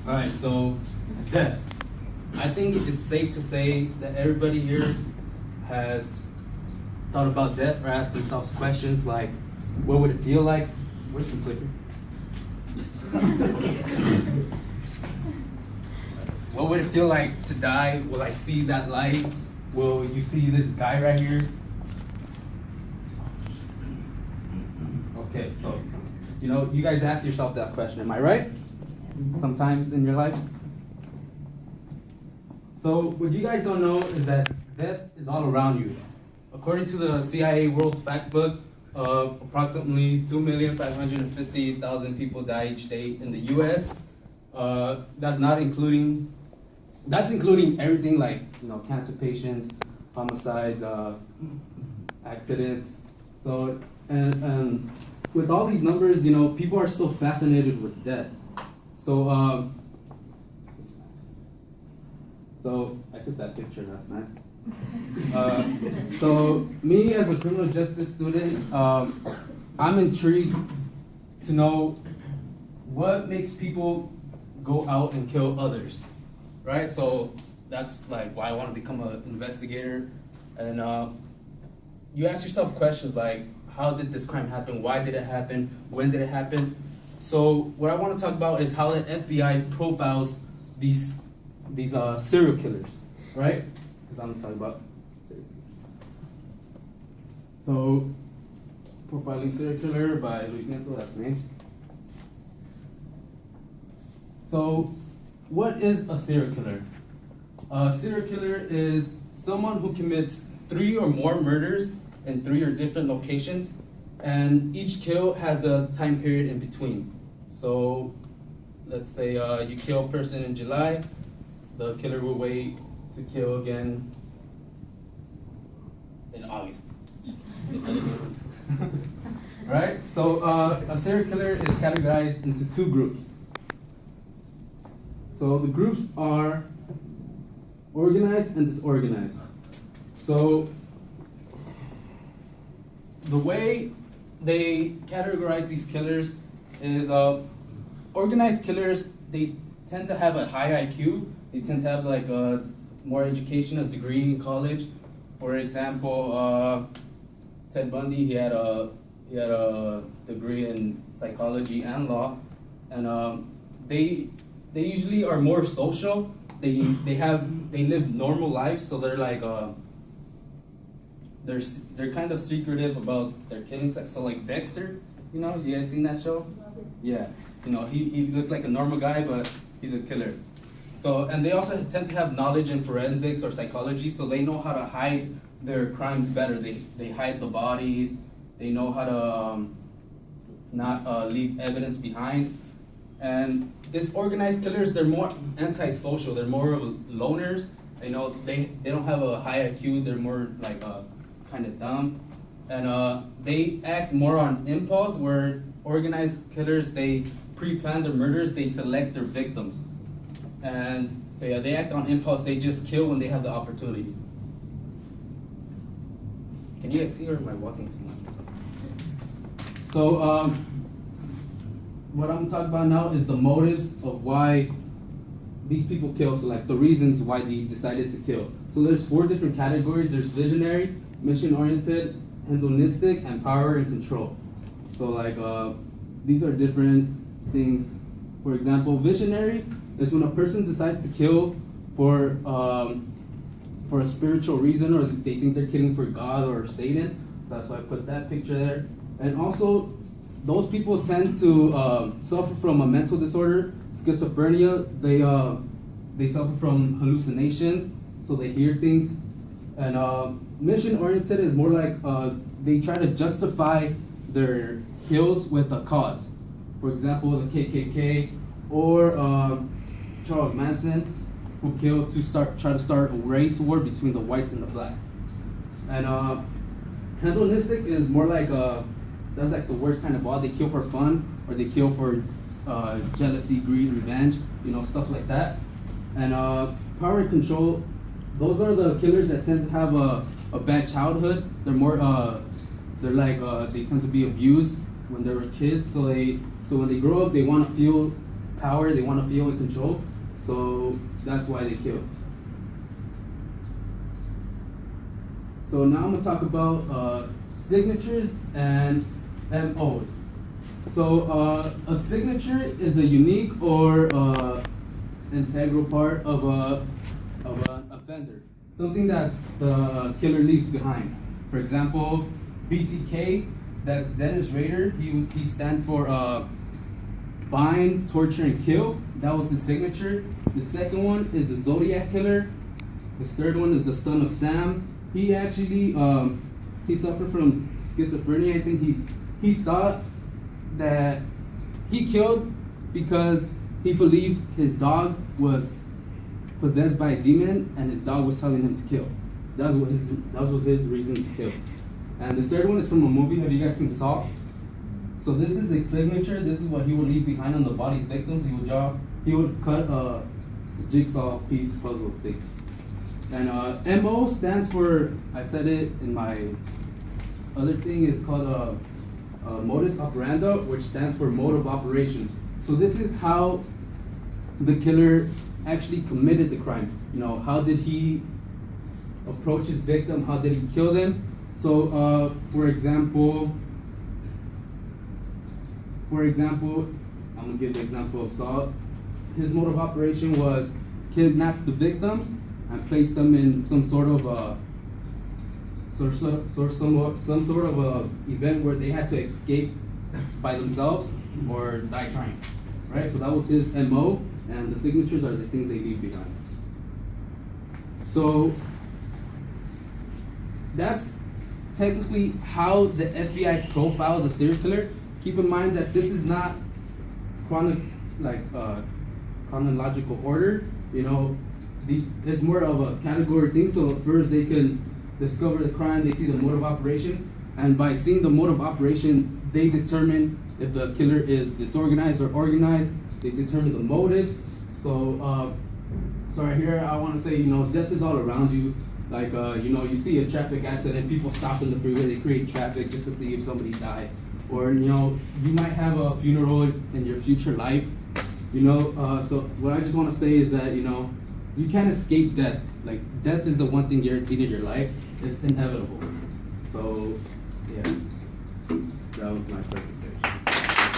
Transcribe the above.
All right, so death. I think it's safe to say that everybody here has thought about death or asked themselves questions like, what would it feel like? Where's the clicker? What would it feel like to die? Will I see that light? Will you see this guy right here? Okay, so, you guys ask yourself that question, am I right? Sometimes in your life. So what you guys don't know is that death is all around you. According to the CIA World Fact Book, approximately 2,550,000 people die each day in the U.S. That's including everything like cancer patients, homicides, accidents. So and with all these numbers, people are still fascinated with death. So I took that picture last night. So me as a criminal justice student, I'm intrigued to know what makes people go out and kill others, right? So that's like why I want to become an investigator. And you ask yourself questions like, how did this crime happen? Why did it happen? When did it happen? So what I want to talk about is how the FBI profiles these serial killers, right? Because I'm talking about serial killers. So, Profiling Serial Killer by Nieto, that's me. So, what is a serial killer? A serial killer is someone who commits 3 or more murders in 3 or different locations, and each kill has a time period in between. So, let's say you kill a person in July, the killer will wait to kill again in August. Right? So a serial killer is categorized into 2 groups. So the groups are organized and disorganized. So the way they categorize these killers is organized killers, they tend to have a high IQ. They tend to have like a more education, a degree in college. For example, Ted Bundy, he had a degree in psychology and law, and they usually are more social. They live normal lives, so they're like they're kind of secretive about their killing. So like Dexter, you guys seen that show? Yeah, he looks like a normal guy, but he's a killer. So, and they also tend to have knowledge in forensics or psychology, so they know how to hide their crimes better. They hide the bodies. They know how to not leave evidence behind. And disorganized killers, they're more antisocial. They're more of loners. They don't have a high IQ. They're more like kind of dumb, and they act more on impulse. Where organized killers, they pre-plan their murders. They select their victims. And so yeah, they act on impulse. They just kill when they have the opportunity. Can you guys see, or am I walking too much? So what I'm talking about now is the motives of why these people kill. So like the reasons why they decided to kill. So there's 4 different categories. There's visionary, mission-oriented, hedonistic, and power and control. So like these are different things. For example, visionary is when a person decides to kill for a spiritual reason, or they think they're killing for God or Satan. So that's why I put that picture there. And also, those people tend to suffer from a mental disorder, schizophrenia. They suffer from hallucinations, so they hear things. And mission-oriented is more like they try to justify their kills with a cause. For example, the KKK or Charles Manson, who killed to try to start a race war between the whites and the blacks. And hedonistic is more like that's like the worst kind of all. They kill for fun, or they kill for jealousy, greed, revenge, stuff like that. And power and control, those are the killers that tend to have a bad childhood. They're more they tend to be abused, when they were kids. So when they grow up, they want to feel power. They want to feel in control. So that's why they kill. So now I'm gonna talk about signatures and MOs. So a signature is a unique or integral part of an offender, something that the killer leaves behind. For example, BTK, that's Dennis Rader. He stands for bind, torture, and kill. That was his signature. The second one is the Zodiac Killer. The third one is the Son of Sam. He actually he suffered from schizophrenia. I think he thought that he killed because he believed his dog was possessed by a demon and his dog was telling him to kill. That was his reason to kill. And the third one is from a movie. Have you guys seen Saw? So this is his signature. This is what he would leave behind on the body's victims. He would cut a jigsaw piece puzzle things. And MO stands for, I said it in my other thing, is called modus operandi, which stands for mode of operation. So this is how the killer actually committed the crime. You know, how did he approach his victim? How did he kill them? So, for example, I'm gonna give the example of Saul. His mode of operation was kidnap the victims and place them in some sort of event where they had to escape by themselves or die trying, right? So that was his MO, and the signatures are the things they leave behind. So that's technically how the FBI profiles a serial killer. Keep in mind that this is not chronological order. You know, it's more of a category thing. So first they can discover the crime, they see the mode of operation, and by seeing the mode of operation, they determine if the killer is disorganized or organized. They determine the motives. So right here, I want to say, you know, death is all around you. Like, you know, you see a traffic accident, people stop in the freeway, they create traffic just to see if somebody died. Or, you know, you might have a funeral in your future life, you know. So what I just want to say is that, you know, you can't escape death. Like, death is the one thing guaranteed in your life. It's inevitable. So, yeah, that was my presentation.